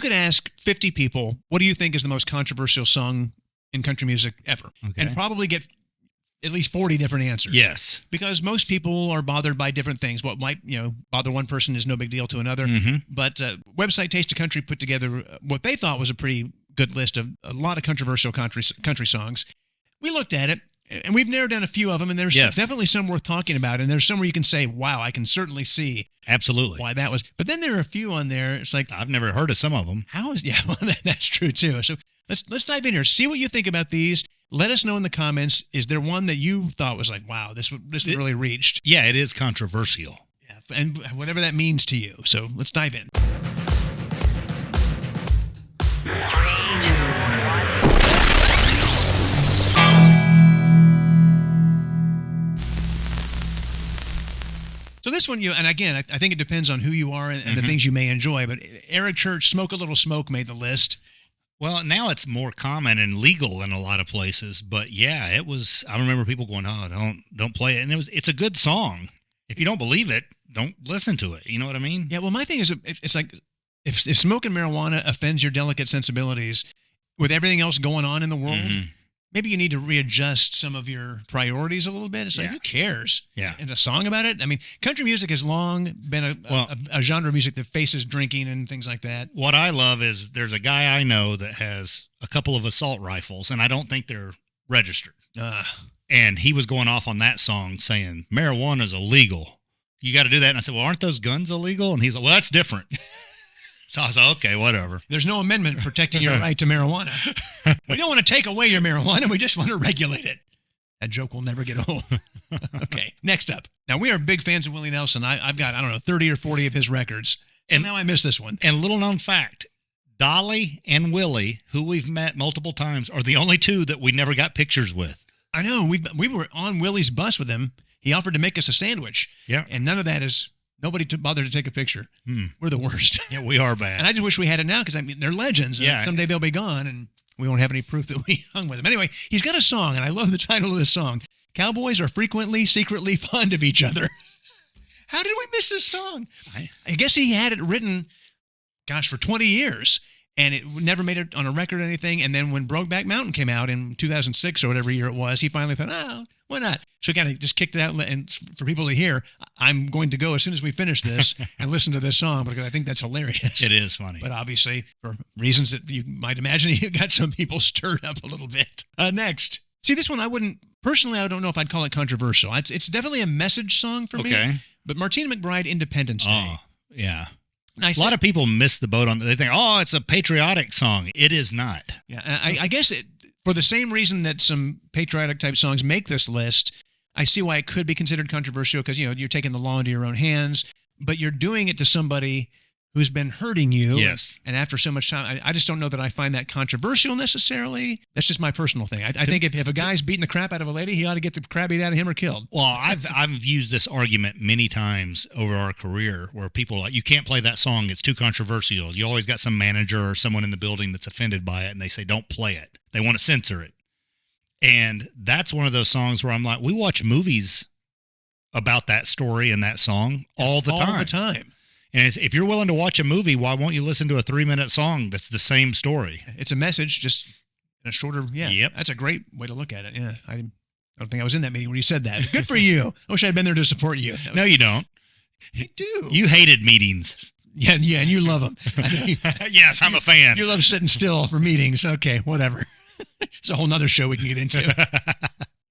could ask 50 people, what do you think is the most controversial song in country music ever? Okay. And probably get at least 40 different answers. Yes. Because most people are bothered by different things. What might, bother one person is no big deal to another. Mm-hmm. But website Taste of Country put together what they thought was a pretty good list of a lot of controversial country songs. We looked at it, and we've narrowed down a few of them, and there's definitely some worth talking about. And there's some where you can say, wow, I can certainly see Absolutely. why that was. But then there are a few on there. It's like, I've never heard of some of them. That's true too. So let's dive in here. See what you think about these. Let us know in the comments. Is there one that you thought was like, wow, this really reached? Yeah, it is controversial. Yeah, and whatever that means to you. So let's dive in. So this one, and again, I think it depends on who you are and the things you may enjoy, but Eric Church, Smoke a Little Smoke made the list. Well, now it's more common and legal in a lot of places, but yeah, it was, I remember people going, oh, don't play it. And it's a good song. If you don't believe it, don't listen to it. You know what I mean? Yeah, well, my thing is, it's like, if smoking marijuana offends your delicate sensibilities with everything else going on in the world, maybe you need to readjust some of your priorities a little bit. It's like, who cares? Yeah. And a song about it? I mean, country music has long been a genre of music that faces drinking and things like that. What I love is there's a guy I know that has a couple of assault rifles, and I don't think they're registered. And he was going off on that song saying, marijuana is illegal. You got to do that. And I said, well, aren't those guns illegal? And he's like, well, that's different. So I was like, okay, whatever. There's no amendment protecting your right to marijuana. We don't want to take away your marijuana. We just want to regulate it. That joke will never get old. Okay, next up. Now, we are big fans of Willie Nelson. I've got, 30 or 40 of his records. And now I miss this one. And little known fact, Dolly and Willie, who we've met multiple times, are the only two that we never got pictures with. I know. We were on Willie's bus with him. He offered to make us a sandwich. Yeah. And none of that is... Nobody bothered to take a picture. We're the worst. Yeah, we are bad. And I just wish we had it now because, they're legends. And someday they'll be gone and we won't have any proof that we hung with them. Anyway, he's got a song, and I love the title of this song. Cowboys are frequently, secretly fond of each other. How did we miss this song? I guess he had it written, for 20 years. And it never made it on a record or anything. And then when Brokeback Mountain came out in 2006 or whatever year it was, he finally thought, why not? So he kind of just kicked it out. And for people to hear, I'm going to go as soon as we finish this and listen to this song because I think that's hilarious. It is funny. But obviously, for reasons that you might imagine, he got some people stirred up a little bit. Next. See, this one I don't know if I'd call it controversial. It's definitely a message song for me. But Martina McBride, Independence Day. Oh, yeah. A lot of people miss the boat on. They think, it's a patriotic song. It is not. Yeah, I guess for the same reason that some patriotic type songs make this list, I see why it could be considered controversial because you're taking the law into your own hands, but you're doing it to somebody who's been hurting you. Yes. And after so much time, I just don't know that I find that controversial necessarily. That's just my personal thing. I think if a guy's beating the crap out of a lady, he ought to get the crap beat out of him or killed. Well, I've used this argument many times over our career where people are like, you can't play that song. It's too controversial. You always got some manager or someone in the building that's offended by it, and they say, don't play it. They want to censor it. And that's one of those songs where I'm like, we watch movies about that story and that song all the time. And if you're willing to watch a movie, why won't you listen to a 3-minute song that's the same story? It's a message, just in a shorter, Yep. That's a great way to look at it. Yeah, I don't think I was in that meeting when you said that. Good for you. I wish I'd been there to support you. No, you don't. I do. You hated meetings. Yeah, and you love them. Yes, I'm a fan. You love sitting still for meetings. Okay, whatever. It's a whole nother show we can get into.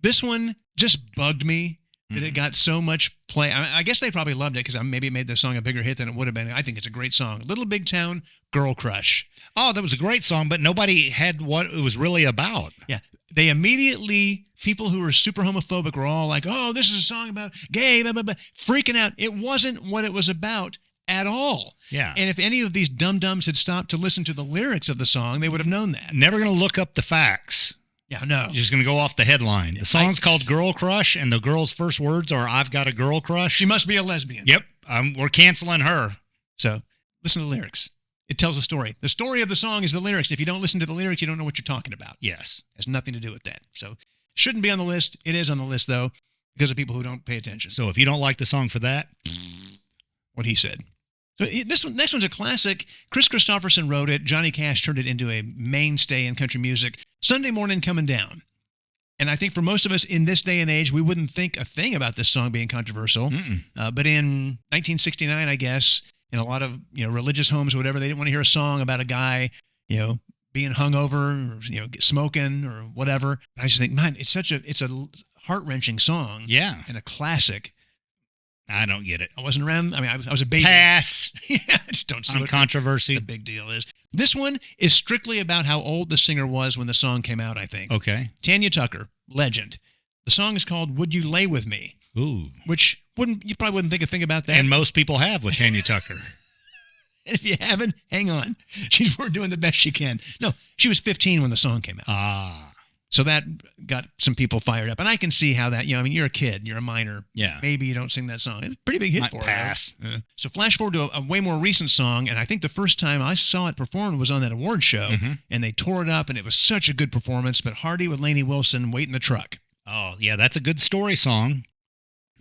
This one just bugged me. That it got so much play. I guess they probably loved it because maybe it made the song a bigger hit than it would have been. I think it's a great song. Little Big Town, Girl Crush. Oh, that was a great song, but nobody had what it was really about. Yeah. They immediately, people who were super homophobic were all like, oh, this is a song about gay, blah, blah, blah, freaking out. It wasn't what it was about at all. Yeah. And if any of these dum-dums had stopped to listen to the lyrics of the song, they would have known that. Never going to look up the facts. Yeah, no. You're just going to go off the headline. The song's called Girl Crush, and the girl's first words are, I've got a girl crush. She must be a lesbian. Yep. We're canceling her. So listen to the lyrics. It tells a story. The story of the song is the lyrics. If you don't listen to the lyrics, you don't know what you're talking about. Yes. It has nothing to do with that. So shouldn't be on the list. It is on the list, though, because of people who don't pay attention. So if you don't like the song for that, what he said. So next one's a classic. Chris Christopherson wrote it. Johnny Cash turned it into a mainstay in country music. Sunday Morning Coming Down. And I think for most of us in this day and age, we wouldn't think a thing about this song being controversial. But in 1969, I guess, in a lot of religious homes or whatever, they didn't want to hear a song about a guy, being hungover or smoking or whatever. I just think, man, it's a heart-wrenching song. Yeah, and a classic. I don't get it. I wasn't around. I mean, I was a baby. Pass. Yeah, I just don't see what controversy. The big deal is. This one is strictly about how old the singer was when the song came out, I think. Okay. Tanya Tucker, legend. The song is called "Would You Lay With Me?" Ooh. Which you probably wouldn't think a thing about that. And most people have with Tanya Tucker. And if you haven't, hang on. She's doing the best she can. No, she was 15 when the song came out. Ah. So that got some people fired up. And I can see how that, you're a kid, you're a minor. Yeah. Maybe you don't sing that song. It's a pretty big hit for pass. her. Right? So flash forward to a way more recent song, and I think the first time I saw it performed was on that award show, and they tore it up, and it was such a good performance. But Hardy with Lainey Wilson, Wait in the Truck. Oh, yeah, that's a good story song.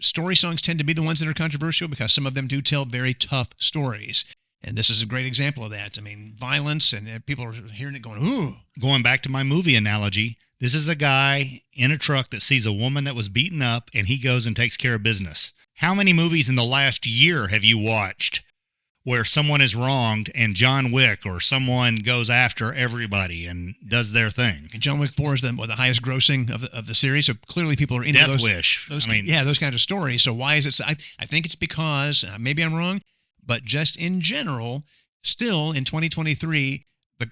Story songs tend to be the ones that are controversial because some of them do tell very tough stories. And this is a great example of that. I mean, violence, and people are hearing it going, ooh. Going back to my movie analogy, this is a guy in a truck that sees a woman that was beaten up, and he goes and takes care of business. How many movies in the last year have you watched where someone is wronged and John Wick or someone goes after everybody and does their thing? And John Wick 4 is the highest grossing of the series, so clearly people are into Death Wish. those kind of stories. So why is it? I think it's because, maybe I'm wrong, but just in general, still in 2023,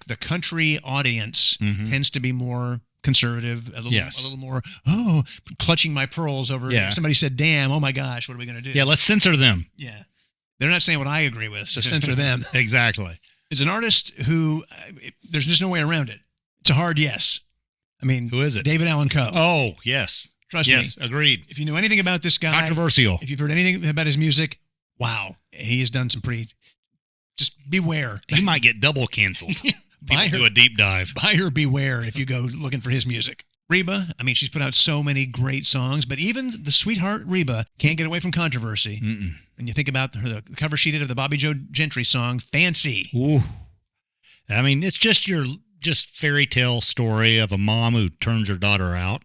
the country audience tends to be more conservative, a little more, clutching my pearls over. Yeah. Somebody said, damn, oh my gosh, what are we going to do? Yeah, let's censor them. Yeah. They're not saying what I agree with, so censor them. Exactly. It's an artist who, there's just no way around it. It's a hard yes. I mean, who is it? David Allan Coe. Oh, yes. Trust me. Yes, agreed. If you know anything about this guy. Controversial. If you've heard anything about his music, wow. He has done some pretty, just beware. He might get double canceled. People do a deep dive. Buyer beware if you go looking for his music. Reba, I mean, she's put out so many great songs, but even the sweetheart Reba can't get away from controversy. When you think about the cover she did of the Bobby Joe Gentry song, Fancy. Ooh. I mean, it's just your fairy tale story of a mom who turns her daughter out.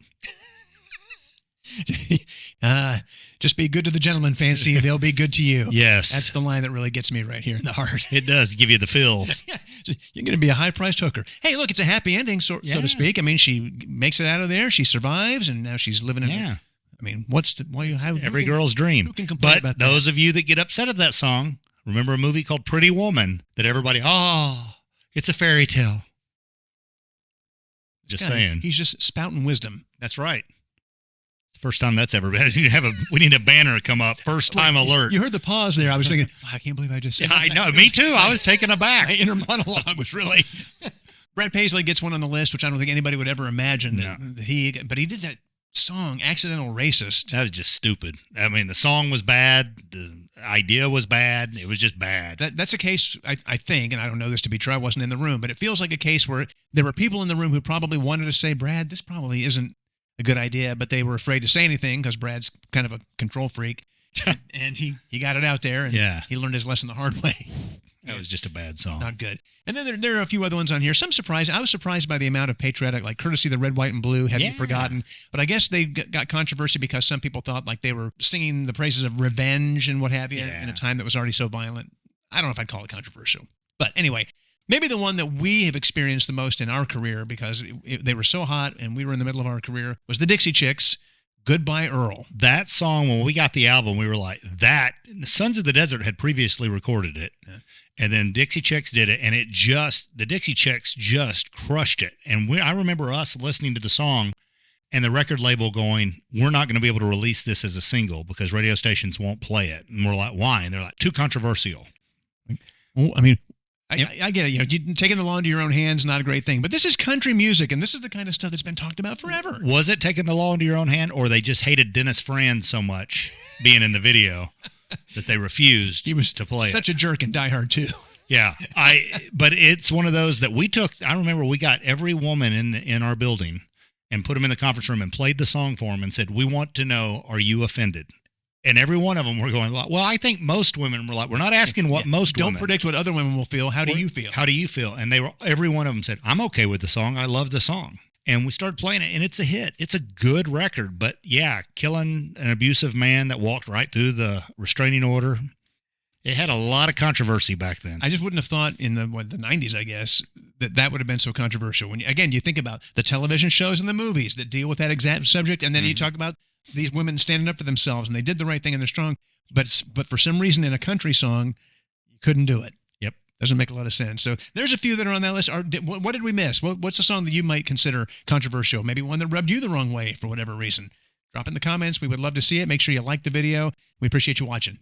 Just be good to the gentleman, Fancy. They'll be good to you. Yes. That's the line that really gets me right here in the heart. It does give you the feel. You're going to be a high-priced hooker. Hey, look, it's a happy ending, so to speak. I mean, she makes it out of there. She survives, and now she's living in I mean, every girl's dream. Who can complain about those that? of you that get upset at that song, remember a movie called Pretty Woman that everybody, it's a fairy tale. Just saying. He's just spouting wisdom. That's right. First time that's ever been. We need a banner come up. First time alert. You heard the pause there. I was thinking, I can't believe I just said that. I know. Me too. I was taken aback. My inner monologue was really. Brad Paisley gets one on the list, which I don't think anybody would ever imagine. No. But he did that song, Accidental Racist. That was just stupid. I mean, the song was bad. The idea was bad. It was just bad. That's a case, I think, and I don't know this to be true. I wasn't in the room, but it feels like a case where there were people in the room who probably wanted to say, Brad, this probably isn't a good idea, but they were afraid to say anything because Brad's kind of a control freak, and he got it out there, and he learned his lesson the hard way. That was just a bad song. Not good. And then there are a few other ones on here. Some surprise. I was surprised by the amount of patriotic, like Courtesy the Red, White, and Blue, Have You Forgotten? But I guess they got controversy because some people thought like they were singing the praises of revenge and what have you in a time that was already so violent. I don't know if I'd call it controversial. But anyway, maybe the one that we have experienced the most in our career because they were so hot and we were in the middle of our career was the Dixie Chicks, Goodbye Earl. That song, when we got the album, we were like, Sons of the Desert had previously recorded it. Yeah. And then Dixie Chicks did it, and the Dixie Chicks just crushed it. And I remember us listening to the song and the record label going, we're not going to be able to release this as a single because radio stations won't play it. And we're like, why? And they're like, too controversial. Well, I mean, I get it. Taking the law into your own hands, not a great thing. But this is country music, and this is the kind of stuff that's been talked about forever. Was it taking the law into your own hand, or they just hated Dennis Franz so much being in the video that they refused to play such a jerk in Die Hard 2. Yeah. But it's one of those that we took. I remember we got every woman in our building and put them in the conference room and played the song for them and said, we want to know, are you offended? And every one of them were going, well, I think most women were like, we're not asking what most Don't women. predict what other women will feel. How do you feel? How do you feel? And every one of them said, I'm okay with the song. I love the song. And we started playing it, and it's a hit. It's a good record. But yeah, killing an abusive man that walked right through the restraining order. It had a lot of controversy back then. I just wouldn't have thought in the 90s, I guess, that would have been so controversial. When again, you think about the television shows and the movies that deal with that exact subject, and then you talk about these women standing up for themselves, and they did the right thing and they're strong. But for some reason, in a country song, you couldn't do it. Yep, doesn't make a lot of sense. So there's a few that are on that list. What did we miss? What's a song that you might consider controversial? Maybe one that rubbed you the wrong way for whatever reason. Drop in the comments. We would love to see it. Make sure you like the video. We appreciate you watching.